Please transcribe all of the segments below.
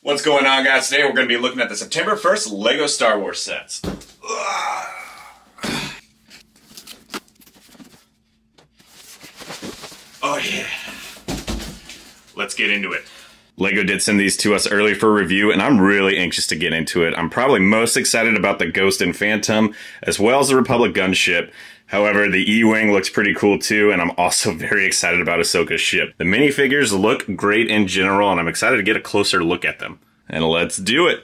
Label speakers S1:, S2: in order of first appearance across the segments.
S1: What's going on, guys? Today we're going to be looking at the September 1st LEGO Star Wars sets. Oh yeah. Let's get into it. LEGO did send these to us early for review, and I'm really anxious to get into it. I'm probably most excited about the Ghost and Phantom, as well as the Republic Gunship. However, the E-Wing looks pretty cool too, and I'm also very excited about Ahsoka's ship. The minifigures look great in general, and I'm excited to get a closer look at them. And let's do it!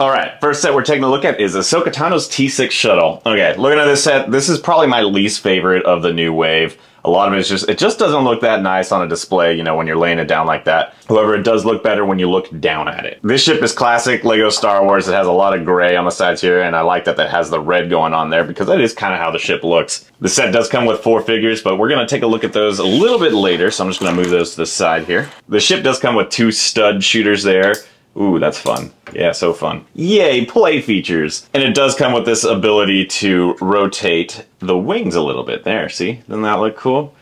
S1: Alright, first set we're taking a look at is Ahsoka Tano's T6 Shuttle. Okay, looking at this set, this is probably my least favorite of the new wave. A lot of it is it just doesn't look that nice on a display, you know, when you're laying it down like that. However, it does look better when you look down at it. This ship is classic LEGO Star Wars. It has a lot of gray on the sides here, and I like that that has the red going on there because that is kind of how the ship looks. The set does come with 4 figures, but we're going to take a look at those a little bit later, so I'm just going to move those to the side here. The ship does come with 2 stud shooters there. Ooh, that's fun. Yeah, so fun. Yay, play features. And it does come with this ability to rotate the wings a little bit. There, see? Doesn't that look cool?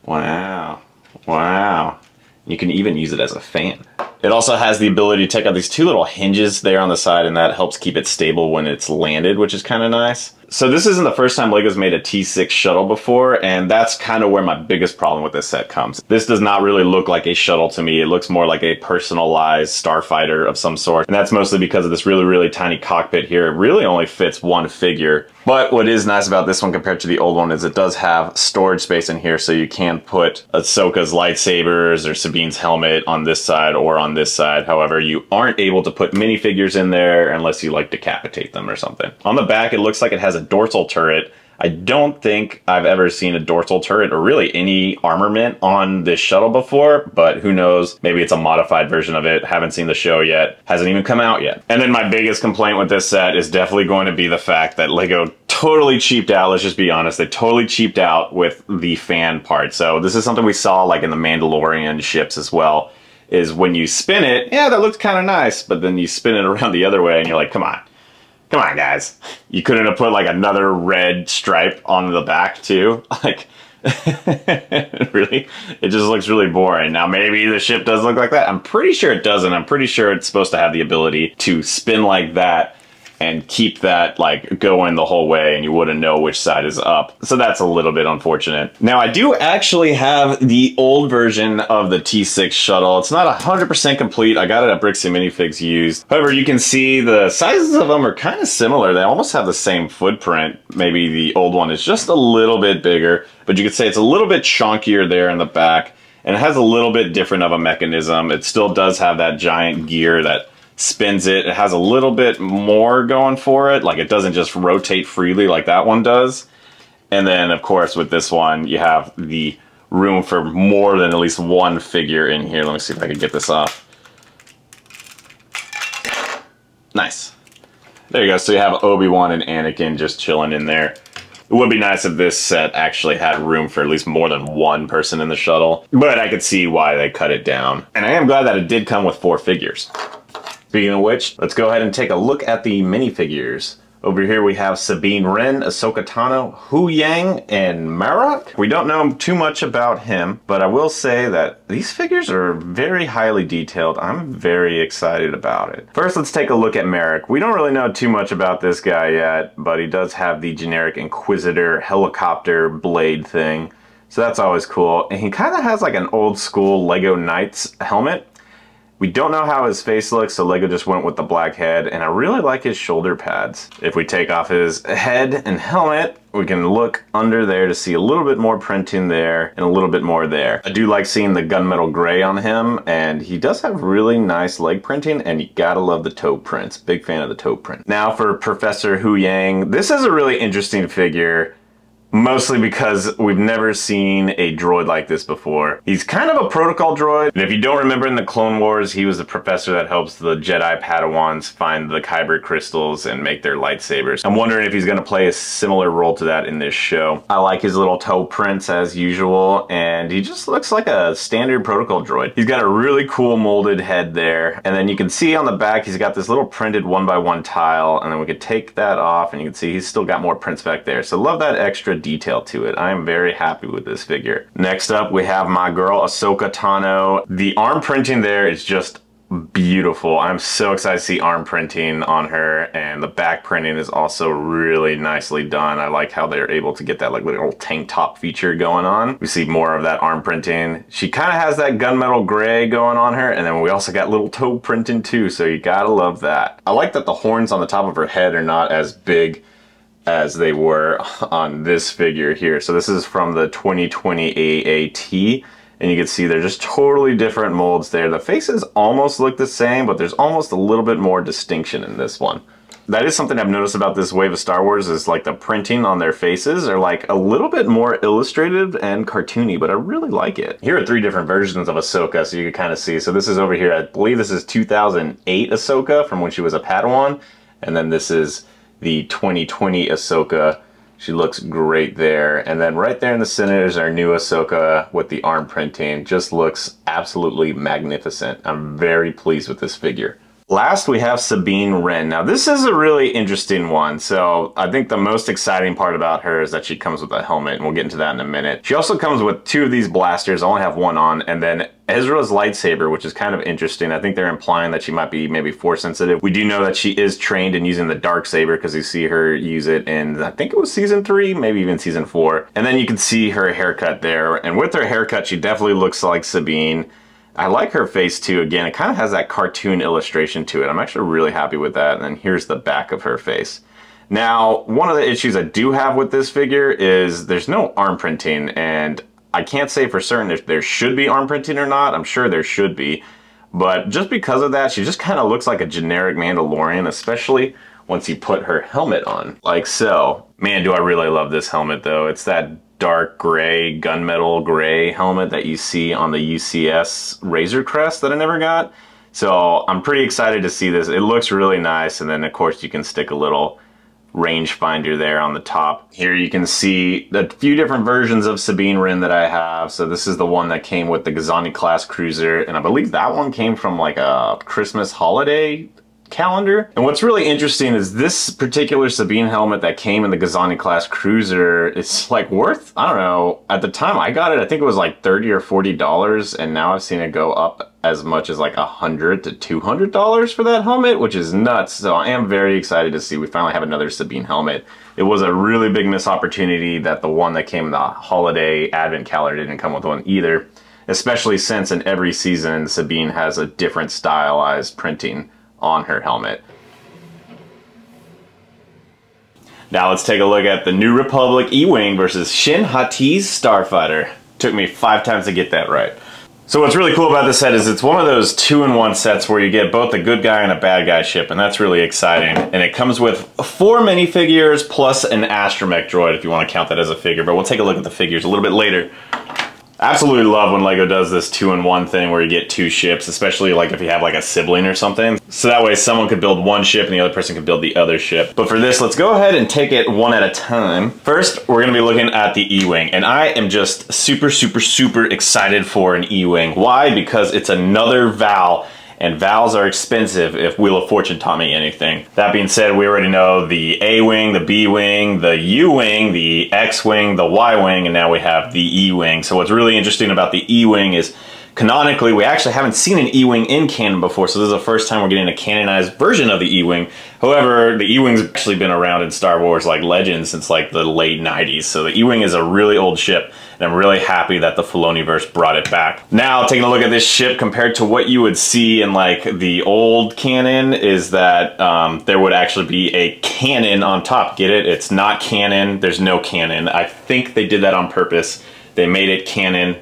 S1: Wow. Wow. You can even use it as a fan. It also has the ability to take out these 2 little hinges there on the side, and that helps keep it stable when it's landed, which is kind of nice. So this isn't the first time LEGO's made a T6 shuttle before, and that's kind of where my biggest problem with this set comes. This does not really look like a shuttle to me. It looks more like a personalized starfighter of some sort, and that's mostly because of this really, really tiny cockpit here. It really only fits 1 figure. But what is nice about this one compared to the old one is it does have storage space in here, so you can put Ahsoka's lightsabers or Sabine's helmet on this side or on this side. However, you aren't able to put minifigures in there unless you like decapitate them or something. On the back, it looks like it has a dorsal turret. I don't think I've ever seen a dorsal turret or really any armament on this shuttle before, but who knows? Maybe it's a modified version of it. Haven't seen the show yet. Hasn't even come out yet. And then my biggest complaint with this set is definitely going to be the fact that LEGO totally cheaped out. Let's just be honest. They totally cheaped out with the fan part. So this is something we saw like in the Mandalorian ships as well, is when you spin it, yeah, that looks kind of nice, but then you spin it around the other way and you're like, come on. Come on, guys. You couldn't have put like another red stripe on the back too? Like, really? It just looks really boring. Now maybe the ship does look like that. I'm pretty sure it doesn't. I'm pretty sure it's supposed to have the ability to spin like that and keep that like going the whole way, and you wouldn't know which side is up. So that's a little bit unfortunate. Now I do actually have the old version of the T6 shuttle. It's not 100% complete. I got it at Bricks and Minifigs used. However, you can see the sizes of them are kind of similar. They almost have the same footprint. Maybe the old one is just a little bit bigger, but you could say it's a little bit chunkier there in the back, and it has a little bit different of a mechanism. It still does have that giant gear that spins it. It has a little bit more going for it. Like, it doesn't just rotate freely like that one does. And then, of course, with this one, you have the room for more than at least 1 figure in here. Let me see if I can get this off. Nice. There you go. So you have Obi-Wan and Anakin just chilling in there. It would be nice if this set actually had room for at least more than 1 person in the shuttle, but I could see why they cut it doang. And I am glad that it did come with 4 figures. Speaking of which, let's go ahead and take a look at the minifigures. Over here we have Sabine Wren, Ahsoka Tano, Hu Yang, and Marok. We don't know too much about him, but I will say that these figures are very highly detailed. I'm very excited about it. First, let's take a look at Marok. We don't really know too much about this guy yet, but he does have the generic Inquisitor helicopter blade thing, so that's always cool. And he kind of has like an old school Lego Knights helmet. We don't know how his face looks, so LEGO just went with the black head, and I really like his shoulder pads. If we take off his head and helmet, we can look under there to see a little bit more printing there and a little bit more there. I do like seeing the gunmetal gray on him, and he does have really nice leg printing, and you gotta love the toe prints. Big fan of the toe print. Now for Professor Hu Yang, this is a really interesting figure. Mostly because we've never seen a droid like this before. He's kind of a protocol droid, and if you don't remember in the Clone Wars, he was the professor that helps the Jedi Padawans find the Kyber crystals and make their lightsabers. I'm wondering if he's going to play a similar role to that in this show. I like his little toe prints as usual, and he just looks like a standard protocol droid. He's got a really cool molded head there, and then you can see on the back he's got this little printed 1x1 tile, and then we could take that off, and you can see he's still got more prints back there. So love that extra of detail to it. I am very happy with this figure. Next up, we have my girl, Ahsoka Tano. The arm printing there is just beautiful. I'm so excited to see arm printing on her, and the back printing is also really nicely done. I like how they're able to get that like little tank top feature going on. We see more of that arm printing. She kind of has that gunmetal gray going on her, and then we also got little toe printing too, so you gotta love that. I like that the horns on the top of her head are not as big as they were on this figure here. So this is from the 2020 AAT. And you can see they're just totally different molds there. The faces almost look the same, but there's almost a little bit more distinction in this one. That is something I've noticed about this wave of Star Wars, is like the printing on their faces are like a little bit more illustrative and cartoony, but I really like it. Here are 3 different versions of Ahsoka, so you can kind of see. So this is over here, I believe this is 2008 Ahsoka from when she was a Padawan. And then this is the 2020 Ahsoka. She looks great there. And then right there in the center is our new Ahsoka with the arm printing. Just looks absolutely magnificent. I'm very pleased with this figure. Last, we have Sabine Wren. Now, this is a really interesting one. So I think the most exciting part about her is that she comes with a helmet, and we'll get into that in a minute. She also comes with 2 of these blasters. I only have one on, and then Ezra's lightsaber, which is kind of interesting. I think they're implying that she might be maybe force sensitive. We do know that she is trained in using the dark saber, because you see her use it in, I think it was season 3, maybe even season 4. And then you can see her haircut there. And with her haircut, she definitely looks like Sabine. I like her face too. Again, it kind of has that cartoon illustration to it. I'm actually really happy with that. And then here's the back of her face. Now, one of the issues I do have with this figure is there's no arm printing, and I can't say for certain if there should be arm printing or not. I'm sure there should be. But just because of that, she just kind of looks like a generic Mandalorian, especially once you put her helmet on, like so. Man, do I really love this helmet though. It's that dark gray, gunmetal gray helmet that you see on the UCS Razor Crest that I never got. So I'm pretty excited to see this. It looks really nice, and then of course you can stick a little rangefinder there on the top. Here you can see a few different versions of Sabine Wren that I have. So this is the one that came with the Gazani class cruiser, and I believe that one came from like a Christmas holiday calendar. And what's really interesting is this particular Sabine helmet that came in the Gazani class cruiser, it's like worth, I don't know, at the time I got it, I think it was like $30 or $40, and now I've seen it go up as much as like $100 to $200 for that helmet, which is nuts. So I am very excited to see we finally have another Sabine helmet. It was a really big missed opportunity that the one that came in the holiday advent calendar didn't come with one either, especially since in every season Sabine has a different stylized printing on her helmet. Now let's take a look at the New Republic E-Wing versus Shin Hati's Starfighter. Took me 5 times to get that right. So what's really cool about this set is it's one of those 2-in-1 sets where you get both a good guy and a bad guy ship, and that's really exciting. And it comes with 4 minifigures plus an astromech droid, if you want to count that as a figure, but we'll take a look at the figures a little bit later. Absolutely love when LEGO does this 2-in-1 thing where you get 2 ships, especially like if you have like a sibling or something. So that way someone could build one ship and the other person could build the other ship. But for this, let's go ahead and take it one at a time. First, we're gonna be looking at the E-Wing, and I am just super excited for an E-Wing. Why? Because it's another Val, and Vals are expensive if Wheel of Fortune taught me anything. That being said, we already know the A-Wing, the B-Wing, the U-Wing, the X-Wing, the Y-Wing, and now we have the E-Wing. So what's really interesting about the E-Wing is canonically, we actually haven't seen an E-Wing in canon before, so this is the first time we're getting a canonized version of the E-Wing. However, the E-Wing's actually been around in Star Wars like Legends since like the late 90s, so the E-Wing is a really old ship, and I'm really happy that the Filoniverse brought it back. Now, taking a look at this ship compared to what you would see in like the old canon is that there would actually be a cannon on top. Get it? It's not canon. There's no cannon. I think they did that on purpose. They made it canon,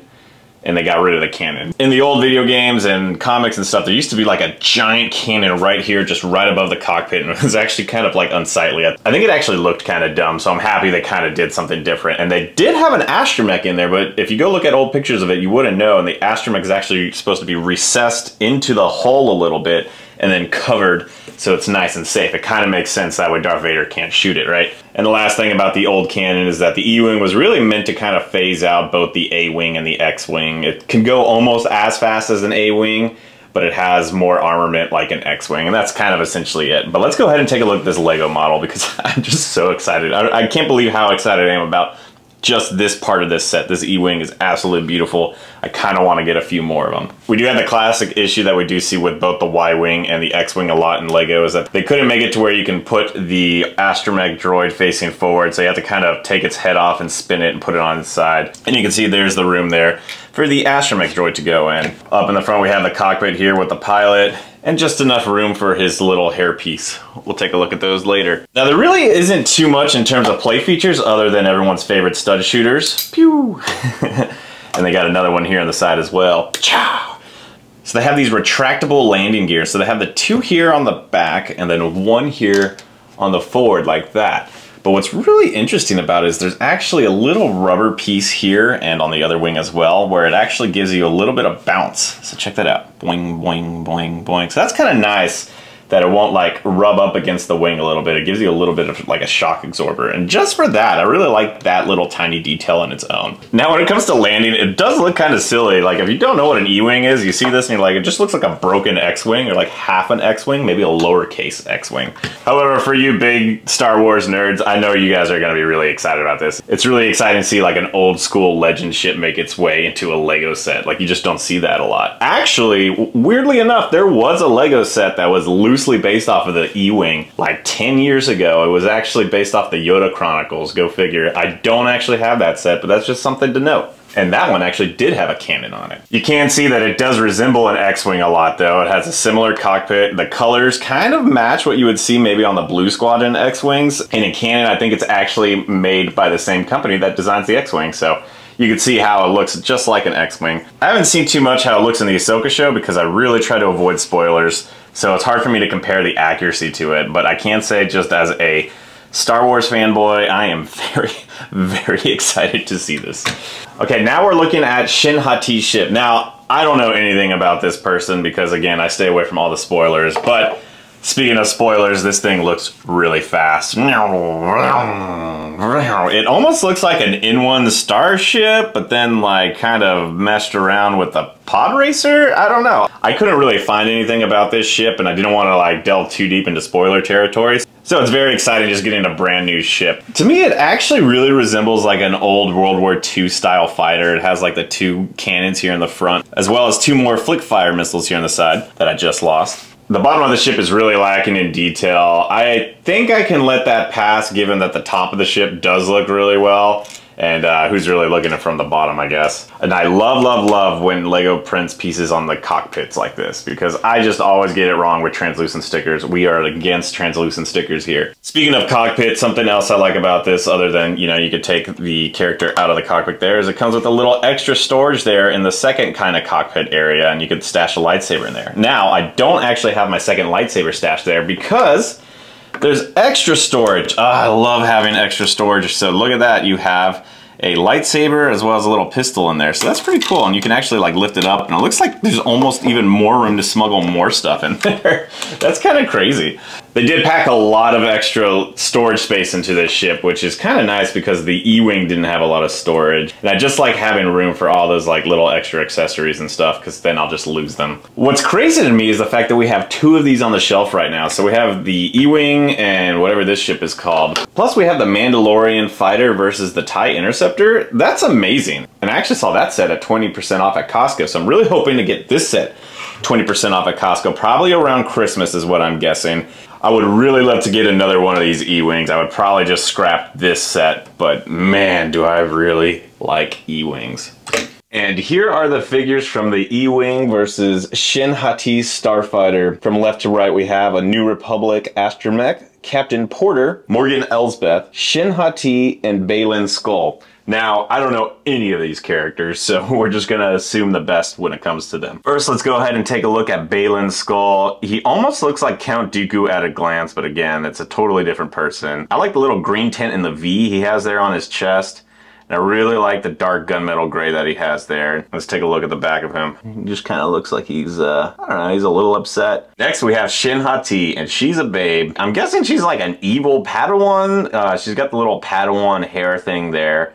S1: and they got rid of the cannon. In the old video games and comics and stuff, there used to be like a giant cannon right here, just right above the cockpit, and it was actually kind of like unsightly. I think it actually looked kind of dumb, so I'm happy they kind of did something different. And they did have an astromech in there, but if you go look at old pictures of it, you wouldn't know, and the astromech is actually supposed to be recessed into the hull a little bit and then covered, so it's nice and safe. It kind of makes sense that way Darth Vader can't shoot it, right? And the last thing about the old canon is that the E-Wing was really meant to kind of phase out both the A-Wing and the X-Wing. It can go almost as fast as an A-Wing, but it has more armament like an X-Wing, and that's kind of essentially it. But let's go ahead and take a look at this LEGO model because I'm just so excited. I can't believe how excited I am about just this part of this set. This E-Wing is absolutely beautiful. I kind of want to get a few more of them. We do have the classic issue that we do see with both the Y-Wing and the X-Wing a lot in LEGO, is that they couldn't make it to where you can put the astromech droid facing forward, so you have to kind of take its head off and spin it and put it on its side. And you can see there's the room there for the astromech droid to go in. Up in the front we have the cockpit here with the pilot, and just enough room for his little hairpiece. We'll take a look at those later. Now there really isn't too much in terms of play features other than everyone's favorite stud shooters. Pew! And they got another one here on the side as well. Chow! So they have these retractable landing gears. So they have the two here on the back and then one here on the forward like that. But what's really interesting about it is there's actually a little rubber piece here and on the other wing as well, where it actually gives you a little bit of bounce. So check that out. Boing, boing, boing, boing. So that's kind of nice that it won't like rub up against the wing a little bit. It gives you a little bit of like a shock absorber. And just for that, I really like that little tiny detail on its own. Now when it comes to landing, it does look kind of silly. Like if you don't know what an E-Wing is, you see this and you're like, it just looks like a broken X-Wing or like half an X-Wing, maybe a lowercase X-Wing. However, for you big Star Wars nerds, I know you guys are gonna be really excited about this. It's really exciting to see like an old school legend ship make its way into a Lego set. Like you just don't see that a lot. Actually, weirdly enough, there was a Lego set that was loosely based off of the E-Wing like 10 years ago. It was actually based off the Yoda Chronicles, go figure. I don't actually have that set, but that's just something to note. And that one actually did have a cannon on it. You can see that it does resemble an X-Wing a lot though. It has a similar cockpit. The colors kind of match what you would see maybe on the Blue Squadron X-Wings. And in canon, I think it's actually made by the same company that designs the X-Wing. So you can see how it looks just like an X-Wing. I haven't seen too much how it looks in the Ahsoka show because I really try to avoid spoilers. So it's hard for me to compare the accuracy to it, but I can say just as a Star Wars fanboy, I am very, very excited to see this. Okay, now we're looking at Shin Hati's ship. Now, I don't know anything about this person because again, I stay away from all the spoilers, but speaking of spoilers, this thing looks really fast. It almost looks like an N1 starship, but then like kind of meshed around with a pod racer? I don't know. I couldn't really find anything about this ship and I didn't want to like delve too deep into spoiler territories. So it's very exciting just getting a brand new ship. To me, it actually really resembles like an old World War II style fighter. It has like the two cannons here in the front, as well as two more flick fire missiles here on the side that I just lost. The bottom of the ship is really lacking in detail. I think I can let that pass given that the top of the ship does look really well. And who's really looking at it from the bottom, I guess. And I love, love, love when LEGO prints pieces on the cockpits like this because I just always get it wrong with translucent stickers. We are against translucent stickers here. Speaking of cockpit, something else I like about this other than, you know, you could take the character out of the cockpit there is it comes with a little extra storage there in the second kind of cockpit area and you could stash a lightsaber in there. Now, I don't actually have my second lightsaber stashed there because there's extra storage. I love having extra storage. So look at that. You have a lightsaber as well as a little pistol in there. So that's pretty cool. And you can actually like lift it up and it looks like there's almost even more room to smuggle more stuff in there. That's kind of crazy. They did pack a lot of extra storage space into this ship, which is kind of nice because the E-Wing didn't have a lot of storage. And I just like having room for all those like little extra accessories and stuff because then I'll just lose them. What's crazy to me is the fact that we have two of these on the shelf right now. So we have the E-Wing and whatever this ship is called. Plus we have the Mandalorian fighter versus the TIE Interceptor. That's amazing. And I actually saw that set at 20% off at Costco. So I'm really hoping to get this set 20% off at Costco, probably around Christmas is what I'm guessing. I would really love to get another one of these E-Wings. I would probably just scrap this set, but man, do I really like E-Wings. And here are the figures from the E-Wing versus Shin Hati's Starfighter. From left to right, we have a New Republic astromech, Captain Porter, Morgan Elsbeth, Shin Hati, and Baylan Skoll. Now, I don't know any of these characters, so we're just gonna assume the best when it comes to them. First, let's go ahead and take a look at Baylan Skoll. He almost looks like Count Dooku at a glance, but again, it's a totally different person. I like the little green tint in the V he has there on his chest. And I really like the dark gunmetal gray that he has there. Let's take a look at the back of him. He just kind of looks like he's, I don't know, he's a little upset. Next we have Shin Hati, and she's a babe. I'm guessing she's like an evil Padawan. She's got the little Padawan hair thing there.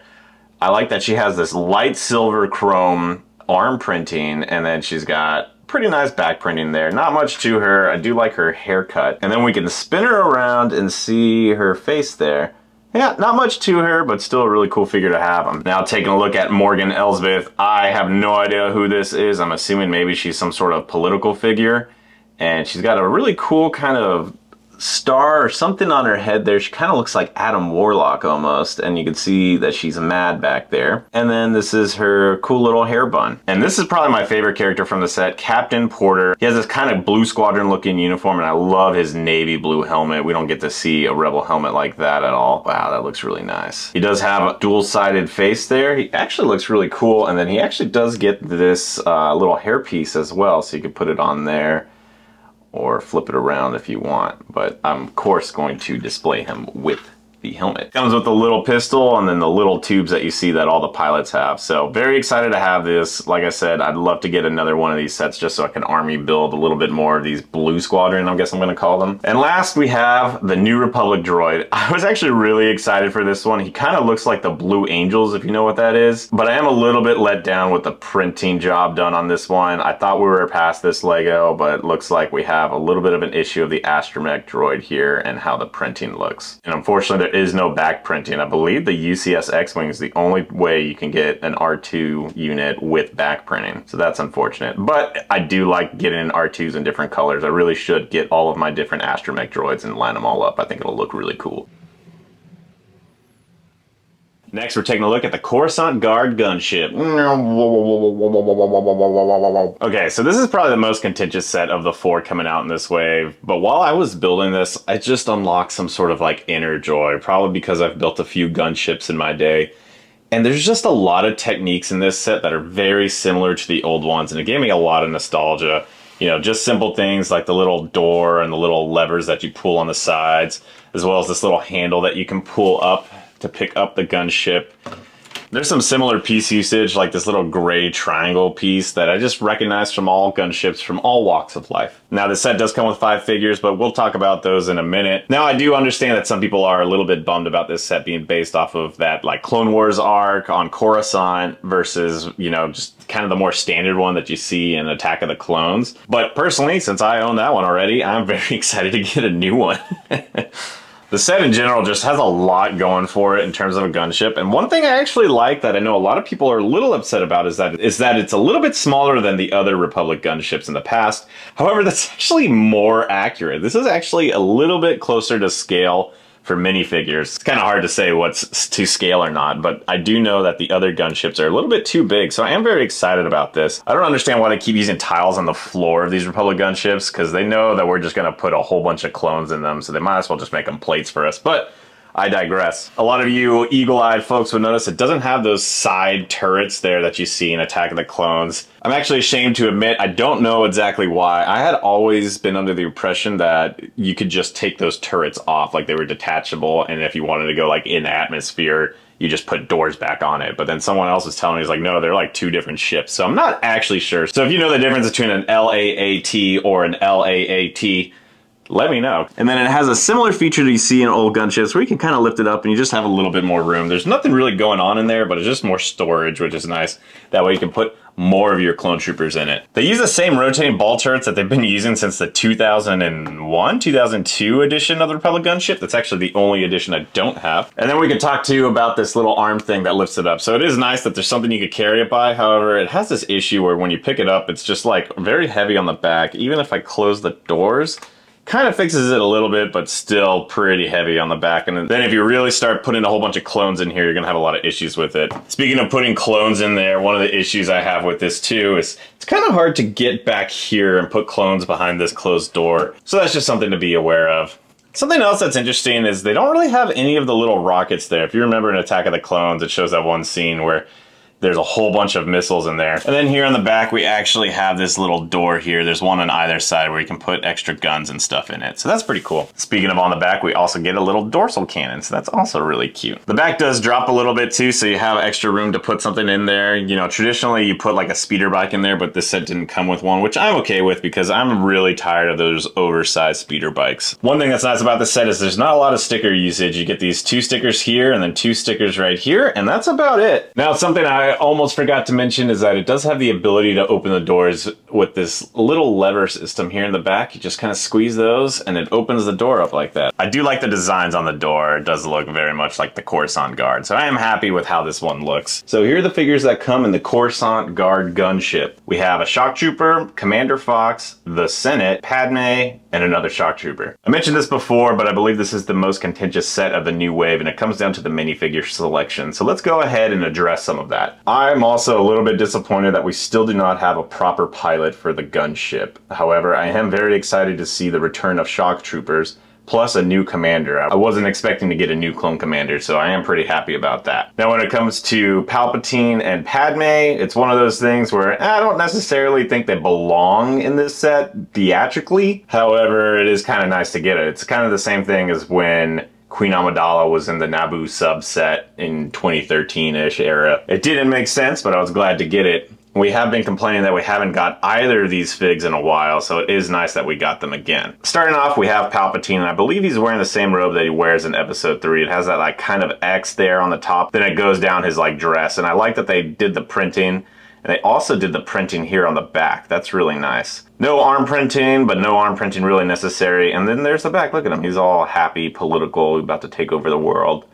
S1: I like that she has this light silver chrome arm printing, and then she's got pretty nice back printing there. Not much to her. I do like her haircut. And then we can spin her around and see her face there. Yeah, not much to her, but still a really cool figure to have. I'm now taking a look at Morgan Elsbeth. I have no idea who this is. I'm assuming maybe she's some sort of political figure. And she's got a really cool kind of star or something on her head there. She kind of looks like Adam Warlock almost, and you can see that she's mad back there. And then this is her cool little hair bun. And this is probably my favorite character from the set, Captain Porter. He has this kind of Blue Squadron looking uniform, and I love his navy blue helmet. We don't get to see a Rebel helmet like that at all. Wow, that looks really nice. He does have a dual-sided face there. He actually looks really cool, and then he actually does get this little hairpiece as well, so you can put it on there or flip it around if you want, but I'm of course going to display him with the helmet. Comes with the little pistol and then the little tubes that you see that all the pilots have. So very excited to have this. Like I said, I'd love to get another one of these sets just so I can army build a little bit more of these Blue Squadron, I guess I'm gonna call them. And last we have the New Republic Droid. I was actually really excited for this one. He kind of looks like the Blue Angels, if you know what that is. But I am a little bit let down with the printing job done on this one. I thought we were past this Lego, but it looks like we have a little bit of an issue of the astromech droid here and how the printing looks. And unfortunately, there is no back printing. I believe the UCS X-Wing is the only way you can get an R2 unit with back printing. So that's unfortunate. But I do like getting R2s in different colors. I really should get all of my different astromech droids and line them all up. I think it'll look really cool. Next, we're taking a look at the Coruscant Guard Gunship. Okay, so this is probably the most contentious set of the 4 coming out in this wave. But while I was building this, I just unlocked some sort of like inner joy, probably because I've built a few gunships in my day. And there's just a lot of techniques in this set that are very similar to the old ones, and it gave me a lot of nostalgia. You know, just simple things like the little door and the little levers that you pull on the sides, as well as this little handle that you can pull up to pick up the gunship. There's some similar piece usage, like this little gray triangle piece that I just recognize from all gunships from all walks of life. Now, this set does come with 5 figures, but we'll talk about those in a minute. Now, I do understand that some people are a little bit bummed about this set being based off of that like Clone Wars arc on Coruscant versus, you know, just kind of the more standard one that you see in Attack of the Clones. But personally, since I own that one already, I'm very excited to get a new one. The set in general just has a lot going for it in terms of a gunship, and one thing I actually like that I know a lot of people are a little upset about is that it's a little bit smaller than the other Republic gunships in the past. However, that's actually more accurate. This is actually a little bit closer to scale for minifigures. It's kind of hard to say what's to scale or not, but I do know that the other gunships are a little bit too big, so I am very excited about this. I don't understand why they keep using tiles on the floor of these Republic gunships, because they know that we're just going to put a whole bunch of clones in them, so they might as well just make them plates for us, but I digress. A lot of you eagle-eyed folks would notice it doesn't have those side turrets there that you see in Attack of the Clones. I'm actually ashamed to admit I don't know exactly why. I had always been under the impression that you could just take those turrets off, like they were detachable, and if you wanted to go like in atmosphere, you just put doors back on it. But then someone else was telling me, he's like, no, they're like 2 different ships. So I'm not actually sure. So if you know the difference between an LAAT or an LAAT, let me know. And then it has a similar feature that you see in old gunships where you can kind of lift it up and you just have a little bit more room. There's nothing really going on in there, but it's just more storage, which is nice. That way you can put more of your clone troopers in it. They use the same rotating ball turrets that they've been using since the 2001, 2002 edition of the Republic gunship. That's actually the only edition I don't have. And then we could talk to you about this little arm thing that lifts it up. So it is nice that there's something you could carry it by. However, it has this issue where when you pick it up, it's just like very heavy on the back. Even if I close the doors, kind of fixes it a little bit, but still pretty heavy on the back. And then if you really start putting a whole bunch of clones in here, you're gonna have a lot of issues with it. Speaking of putting clones in there, one of the issues I have with this too is it's kind of hard to get back here and put clones behind this closed door. So that's just something to be aware of. Something else that's interesting is they don't really have any of the little rockets there. If you remember in Attack of the Clones, it shows that one scene where there's a whole bunch of missiles in there. And then here on the back, we actually have this little door here. There's one on either side where you can put extra guns and stuff in it. So that's pretty cool. Speaking of on the back, we also get a little dorsal cannon. So that's also really cute. The back does drop a little bit too, so you have extra room to put something in there. You know, traditionally you put like a speeder bike in there, but this set didn't come with one, which I'm okay with because I'm really tired of those oversized speeder bikes. One thing that's nice about this set is there's not a lot of sticker usage. You get these 2 stickers here and then 2 stickers right here, and that's about it. Now, it's something I I almost forgot to mention is that it does have the ability to open the doors with this little lever system here in the back. You just kind of squeeze those and it opens the door up like that. I do like the designs on the door. It does look very much like the Coruscant Guard, so I am happy with how this one looks. So here are the figures that come in the Coruscant Guard gunship. We have a Shock Trooper, Commander Fox, the Senate, Padme, and another Shock Trooper. I mentioned this before, but I believe this is the most contentious set of the new wave, and it comes down to the minifigure selection. So let's go ahead and address some of that. I'm also a little bit disappointed that we still do not have a proper pilot for the gunship. However, I am very excited to see the return of Shock Troopers, plus a new commander. I wasn't expecting to get a new clone commander, so I am pretty happy about that. Now when it comes to Palpatine and Padme, it's one of those things where I don't necessarily think they belong in this set theatrically. However, it is kind of nice to get it. It's kind of the same thing as when Queen Amidala was in the Naboo subset in 2013-ish era. It didn't make sense, but I was glad to get it. We have been complaining that we haven't got either of these figs in a while, so it is nice that we got them again. Starting off, we have Palpatine, and I believe he's wearing the same robe that he wears in Episode 3. It has that like kind of X there on the top, then it goes down his like dress, and I like that they did the printing, and they also did the printing here on the back. That's really nice. No arm printing, but no arm printing really necessary, and then there's the back. Look at him, he's all happy, political, about to take over the world.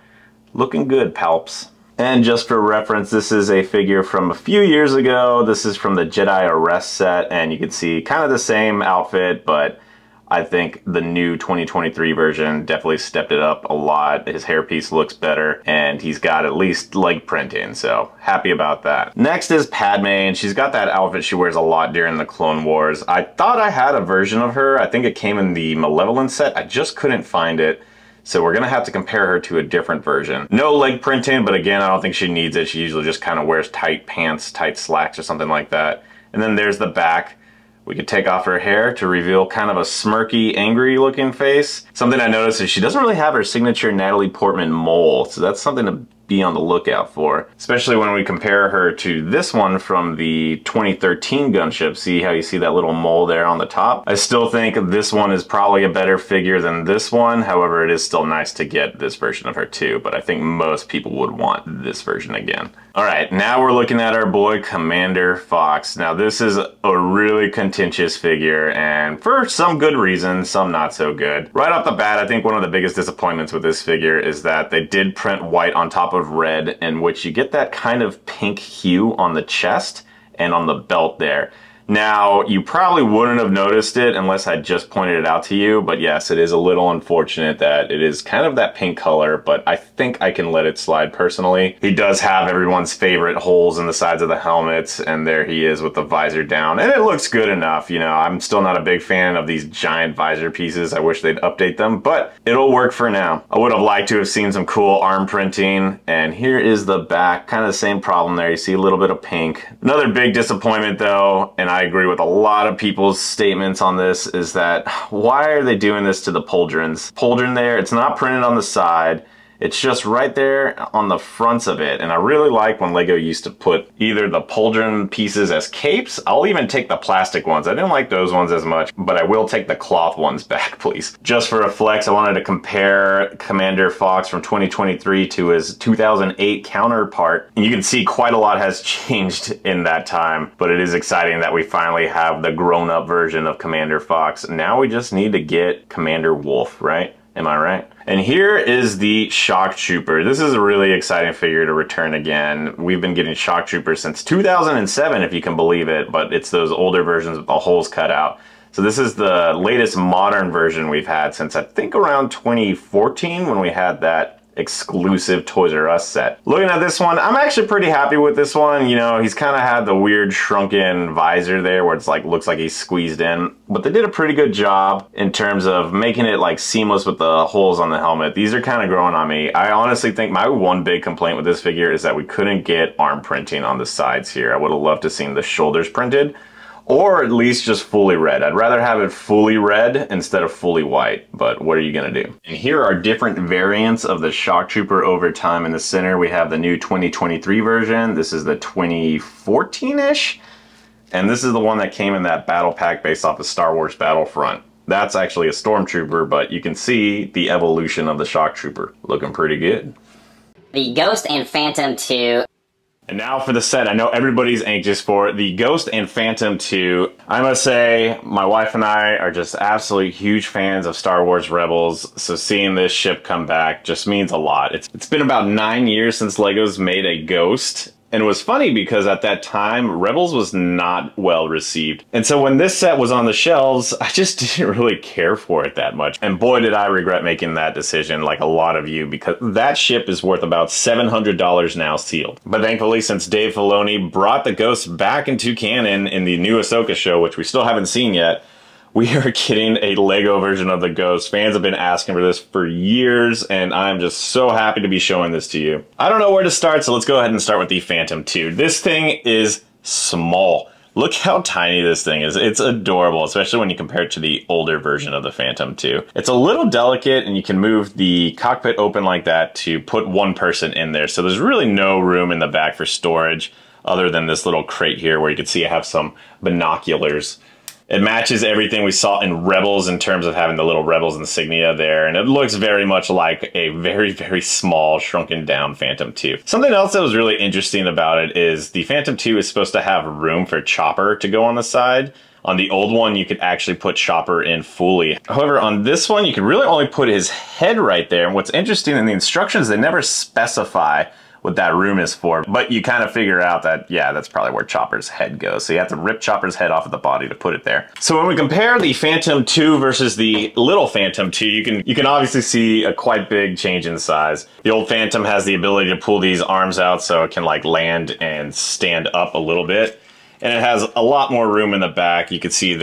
S1: Looking good, Palps. And just for reference, this is a figure from a few years ago. This is from the Jedi Arrest set, and you can see kind of the same outfit, but I think the new 2023 version definitely stepped it up a lot. His hairpiece looks better, and he's got at least leg printing, so happy about that. Next is Padme, and she's got that outfit she wears a lot during the Clone Wars. I thought I had a version of her. I think it came in the Malevolent set. I just couldn't find it. So we're gonna have to compare her to a different version. No leg printing, but again, I don't think she needs it. She usually just kind of wears tight pants, tight slacks or something like that. And then there's the back. We could take off her hair to reveal kind of a smirky, angry looking face. Something I noticed is she doesn't really have her signature Natalie Portman mole, so that's something to be on the lookout for, especially when we compare her to this one from the 2013 gunship. See how you see that little mole there on the top? I still think this one is probably a better figure than this one. However, it is still nice to get this version of her too, but I think most people would want this version again. All right, now we're looking at our boy Commander Fox. Now this is a really contentious figure, and for some good reasons, some not so good. Right off the bat, I think one of the biggest disappointments with this figure is that they did print white on top of red, in which you get that kind of pink hue on the chest and on the belt there. Now, you probably wouldn't have noticed it unless I just pointed it out to you, but yes, it is a little unfortunate that it is kind of that pink color, but I think I can let it slide personally. He does have everyone's favorite holes in the sides of the helmets, and there he is with the visor down, and it looks good enough. You know, I'm still not a big fan of these giant visor pieces. I wish they'd update them, but it'll work for now. I would have liked to have seen some cool arm printing, and here is the back. Kind of the same problem there. You see a little bit of pink. Another big disappointment though, and I agree with a lot of people's statements on this, is that why are they doing this to the pauldrons? Pauldron there, it's not printed on the side. It's just right there on the fronts of it. And I really like when Lego used to put either the pauldron pieces as capes. I'll even take the plastic ones. I didn't like those ones as much, but I will take the cloth ones back, please. Just for a flex, I wanted to compare Commander Fox from 2023 to his 2008 counterpart. And you can see quite a lot has changed in that time, but it is exciting that we finally have the grown-up version of Commander Fox. Now we just need to get Commander Wolf, right? Am I right? And here is the Shock Trooper. This is a really exciting figure to return again. We've been getting Shock Troopers since 2007, if you can believe it, but it's those older versions with the holes cut out. So this is the latest modern version we've had since I think around 2014 when we had that exclusive Toys R Us set. Looking at this one, I'm actually pretty happy with this one. You know, he's kind of had the weird shrunken visor there where it's like, looks like he's squeezed in, but they did a pretty good job in terms of making it like seamless with the holes on the helmet. These are kind of growing on me. I honestly think my one big complaint with this figure is that we couldn't get arm printing on the sides here. I would have loved to seen the shoulders printed, or at least just fully red. I'd rather have it fully red instead of fully white, but what are you gonna do? And here are different variants of the Shock Trooper over time. In the center, we have the new 2023 version. This is the 2014-ish, and this is the one that came in that battle pack based off of Star Wars Battlefront. That's actually a Stormtrooper, but you can see the evolution of the Shock Trooper. Looking pretty good.
S2: The Ghost and Phantom 2.
S1: And now for the set I know everybody's anxious for, the Ghost and Phantom 2. I must say, my wife and I are just absolutely huge fans of Star Wars Rebels, so seeing this ship come back just means a lot. It's been about 9 years since LEGO's made a Ghost, and it was funny because at that time, Rebels was not well received. And so when this set was on the shelves, I just didn't really care for it that much. And boy, did I regret making that decision, like a lot of you, because that ship is worth about $700 now sealed. But thankfully, since Dave Filoni brought the Ghost back into canon in the new Ahsoka show, which we still haven't seen yet, we are getting a LEGO version of the Ghost. Fans have been asking for this for years, and I'm just so happy to be showing this to you. I don't know where to start, so let's go ahead and start with the Phantom 2. This thing is small. Look how tiny this thing is. It's adorable, especially when you compare it to the older version of the Phantom 2. It's a little delicate, and you can move the cockpit open like that to put one person in there. So there's really no room in the back for storage other than this little crate here where you can see I have some binoculars. It matches everything we saw in Rebels in terms of having the little Rebels insignia there, and it looks very much like a very, very small, shrunken down Phantom 2. Something else that was really interesting about it is the Phantom 2 is supposed to have room for Chopper to go on the side. On the old one, you could actually put Chopper in fully. However, on this one, you can really only put his head right there, and what's interesting in the instructions, they never specify what that room is for, but you kind of figure out that, yeah, that's probably where Chopper's head goes. So you have to rip Chopper's head off of the body to put it there. So when we compare the Phantom 2 versus the little Phantom 2, you can obviously see a quite big change in size. The old Phantom has the ability to pull these arms out so it can like land and stand up a little bit. And it has a lot more room in the back. You can see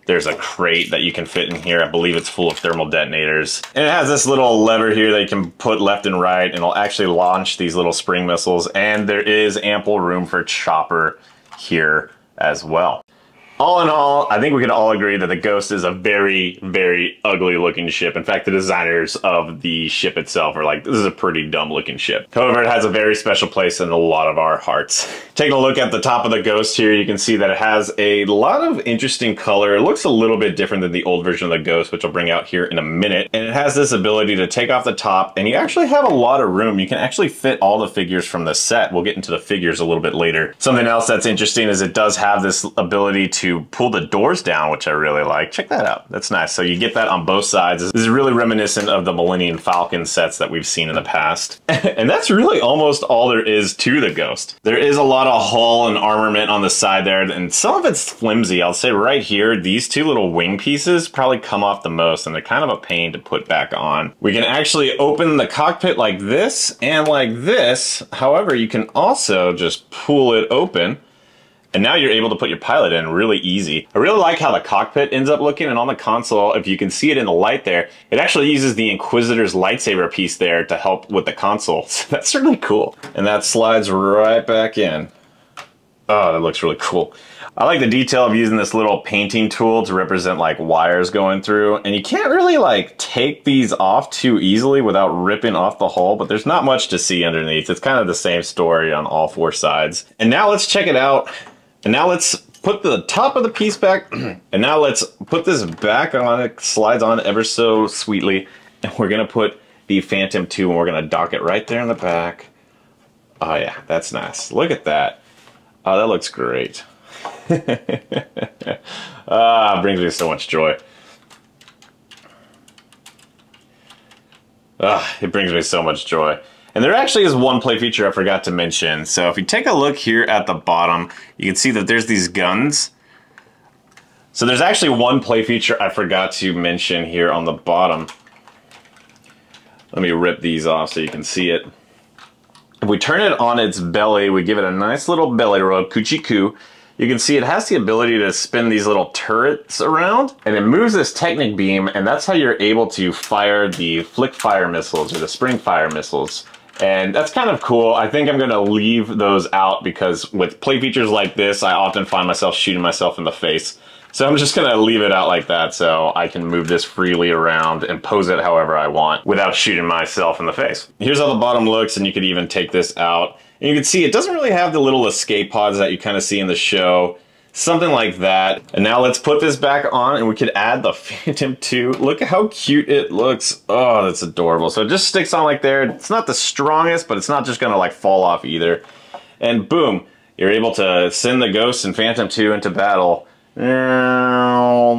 S1: there's a crate that you can fit in here. I believe it's full of thermal detonators. And it has this little lever here that you can put left and right, and it'll actually launch these little spring missiles. And there is ample room for Chopper here as well. All in all, I think we can all agree that the Ghost is a very, very ugly looking ship. In fact, the designers of the ship itself are like, this is a pretty dumb looking ship. However, it has a very special place in a lot of our hearts. Taking a look at the top of the Ghost here, you can see that it has a lot of interesting color. It looks a little bit different than the old version of the Ghost, which I'll bring out here in a minute. And it has this ability to take off the top, and you actually have a lot of room. You can actually fit all the figures from the set. We'll get into the figures a little bit later. Something else that's interesting is it does have this ability to pull the doors down, which I really like. Check that out. That's nice. So you get that on both sides. This is really reminiscent of the Millennium Falcon sets that we've seen in the past. And that's really almost all there is to the Ghost. There is a lot of hull and armament on the side there, and some of it's flimsy. I'll say right here, these two little wing pieces probably come off the most, and they're kind of a pain to put back on. We can actually open the cockpit like this and like this. However, you can also just pull it open, and now you're able to put your pilot in really easy. I really like how the cockpit ends up looking, and on the console, if you can see it in the light there, it actually uses the Inquisitor's lightsaber piece there to help with the console. So that's really cool. And that slides right back in. Oh, that looks really cool. I like the detail of using this little painting tool to represent like wires going through, and you can't really like take these off too easily without ripping off the hull, but there's not much to see underneath. It's kind of the same story on all four sides. And now let's check it out. And now let's put the top of the piece back, and now let's put this back on. It slides on ever so sweetly, and we're gonna put the Phantom 2, and we're gonna dock it right there in the back. Oh yeah, that's nice. Look at that. Oh, that looks great. Ah, it brings me so much joy. Ah, it brings me so much joy. And there actually is one play feature I forgot to mention. So if you take a look here at the bottom, you can see that there's these guns. So there's actually one play feature I forgot to mention here on the bottom. Let me rip these off so you can see it. If we turn it on its belly, we give it a nice little belly rub, coochie-coo. You can see it has the ability to spin these little turrets around, and it moves this Technic beam, and that's how you're able to fire the flick fire missiles or the spring fire missiles. And that's kind of cool. I think I'm going to leave those out because with play features like this, I often find myself shooting myself in the face. So I'm just going to leave it out like that so I can move this freely around and pose it however I want without shooting myself in the face. Here's how the bottom looks, and you could even take this out. And you can see it doesn't really have the little escape pods that you kind of see in the show. Something like that. And now let's put this back on, and we could add the Phantom 2. Look at how cute it looks. Oh, that's adorable. So it just sticks on like there. It's not the strongest, but it's not just gonna like fall off either. and boom, you're able to send the Ghost and Phantom 2 into battle. Oh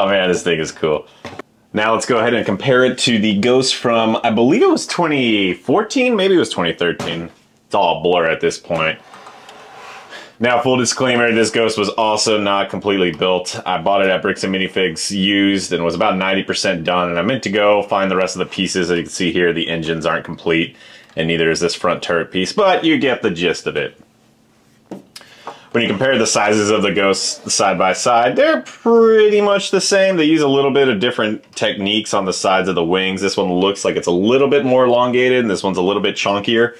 S1: man, this thing is cool. Now let's go ahead and compare it to the Ghost from, I believe it was 2014, maybe it was 2013. It's all a blur at this point. Now, full disclaimer, this Ghost was also not completely built. I bought it at Bricks and Minifigs used and was about 90% done, and I meant to go find the rest of the pieces. As you can see here, the engines aren't complete, and neither is this front turret piece, but you get the gist of it. When you compare the sizes of the Ghosts side by side, they're pretty much the same. They use a little bit of different techniques on the sides of the wings. This one looks like it's a little bit more elongated, and this one's a little bit chunkier.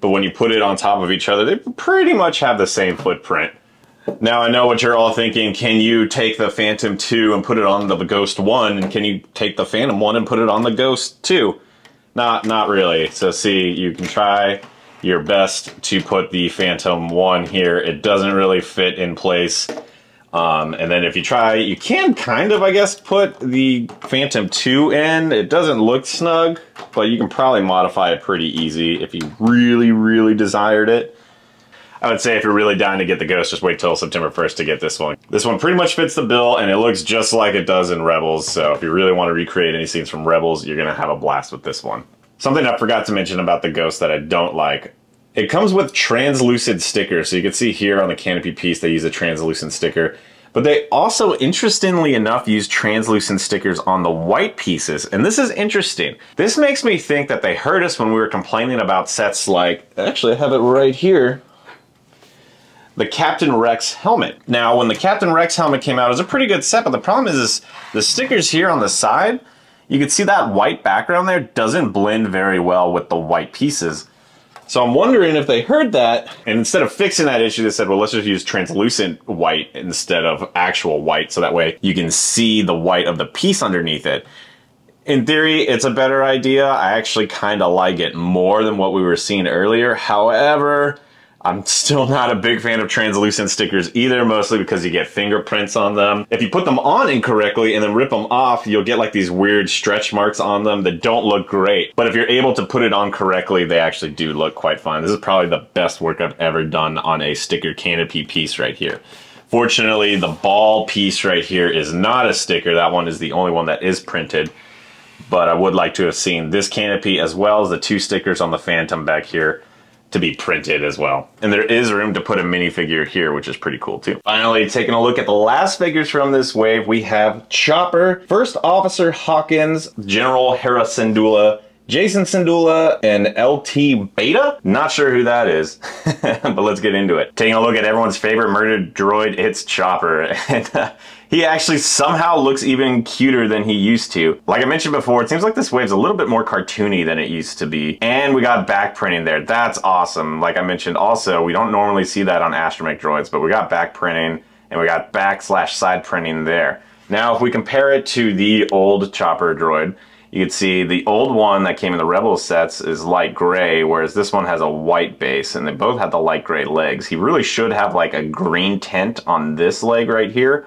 S1: But when you put it on top of each other, they pretty much have the same footprint. Now, I know what you're all thinking. Can you take the Phantom 2 and put it on the Ghost 1? And can you take the Phantom 1 and put it on the Ghost 2? Not really. So see, you can try your best to put the Phantom 1 here. It doesn't really fit in place. And then if you try, you can kind of, I guess, put the Phantom 2 in. It doesn't look snug, but you can probably modify it pretty easy if you really, really desired it. I would say if you're really dying to get the Ghost, just wait till September 1st to get this one. This one pretty much fits the bill, and it looks just like it does in Rebels, so if you really want to recreate any scenes from Rebels, you're going to have a blast with this one. Something I forgot to mention about the Ghost that I don't like. It comes with translucent stickers, so you can see here on the canopy piece they use a translucent sticker. But they also, interestingly enough, use translucent stickers on the white pieces. And this is interesting. This makes me think that they heard us when we were complaining about sets like, actually I have it right here, the Captain Rex helmet. Now, when the Captain Rex helmet came out, it was a pretty good set, but the problem is the stickers here on the side, you can see that white background there doesn't blend very well with the white pieces. So I'm wondering if they heard that, and instead of fixing that issue, they said, well, let's just use translucent white instead of actual white, so that way you can see the white of the piece underneath it. In theory, it's a better idea. I actually kind of like it more than what we were seeing earlier. However, I'm still not a big fan of translucent stickers either, mostly because you get fingerprints on them. If you put them on incorrectly and then rip them off, you'll get like these weird stretch marks on them that don't look great. But if you're able to put it on correctly, they actually do look quite fine. This is probably the best work I've ever done on a sticker canopy piece right here. Fortunately, the ball piece right here is not a sticker. That one is the only one that is printed. But I would like to have seen this canopy as well as the two stickers on the Phantom back here to be printed as well. And there is room to put a minifigure here, which is pretty cool too. Finally, taking a look at the last figures from this wave, we have Chopper, First Officer Hawkins, General Hera Syndulla, Jason Syndulla, and LT Beta? Not sure who that is, but let's get into it. Taking a look at everyone's favorite murdered droid, it's Chopper. And he actually somehow looks even cuter than he used to. Like I mentioned before, it seems like this wave's a little bit more cartoony than it used to be. And we got back printing there. That's awesome. Like I mentioned also, we don't normally see that on astromech droids, but we got back printing and we got back/side printing there. Now, if we compare it to the old Chopper droid, you can see the old one that came in the Rebel sets is light gray, whereas this one has a white base, and they both have the light gray legs. He really should have like a green tint on this leg right here,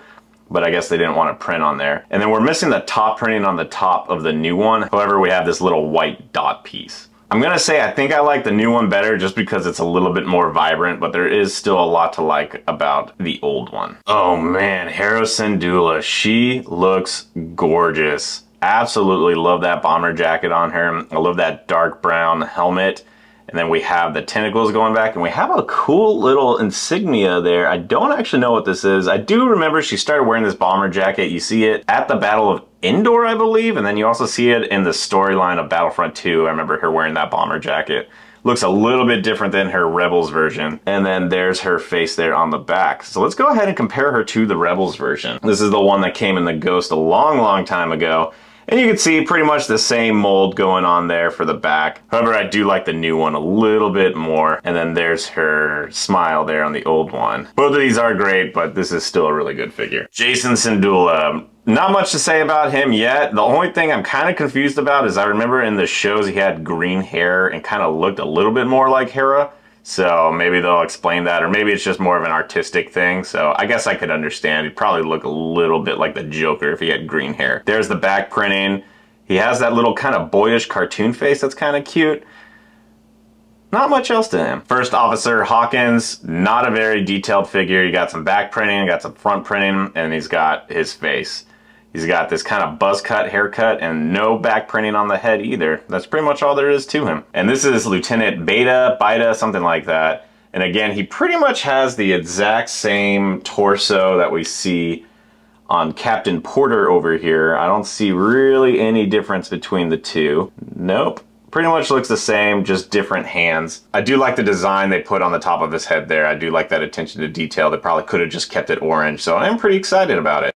S1: but I guess they didn't want to print on there. And then we're missing the top printing on the top of the new one. However, we have this little white dot piece. I'm gonna say I think I like the new one better just because it's a little bit more vibrant, but there is still a lot to like about the old one. Oh man, Hera Syndulla, she looks gorgeous. Absolutely love that bomber jacket on her. I love that dark brown helmet. And then we have the tentacles going back, and we have a cool little insignia there. I don't actually know what this is. I do remember she started wearing this bomber jacket. You see it at the Battle of Endor, I believe, and then you also see it in the storyline of Battlefront 2. I remember her wearing that bomber jacket. Looks a little bit different than her Rebels version. And then there's her face there on the back. So let's go ahead and compare her to the Rebels version. This is the one that came in the Ghost a long, long time ago. And you can see pretty much the same mold going on there for the back. However, I do like the new one a little bit more. And then there's her smile there on the old one. Both of these are great, but this is still a really good figure. Jason Syndulla. Not much to say about him yet. The only thing I'm kind of confused about is I remember in the shows he had green hair and kind of looked a little bit more like Hera. So maybe they'll explain that, or maybe it's just more of an artistic thing. So I guess I could understand. He'd probably look a little bit like the Joker if he had green hair. There's the back printing. He has that little kind of boyish cartoon face that's kind of cute. Not much else to him. First Officer Hawkins, not a very detailed figure. You got some back printing, got some front printing, and he's got his face. He's got this kind of buzz cut haircut and no back printing on the head either. That's pretty much all there is to him. And this is Lieutenant Beta, something like that. And again, he pretty much has the exact same torso that we see on Captain Porter over here. I don't see really any difference between the two. Nope. Pretty much looks the same, just different hands. I do like the design they put on the top of his head there. I do like that attention to detail. They probably could have just kept it orange, so I'm pretty excited about it.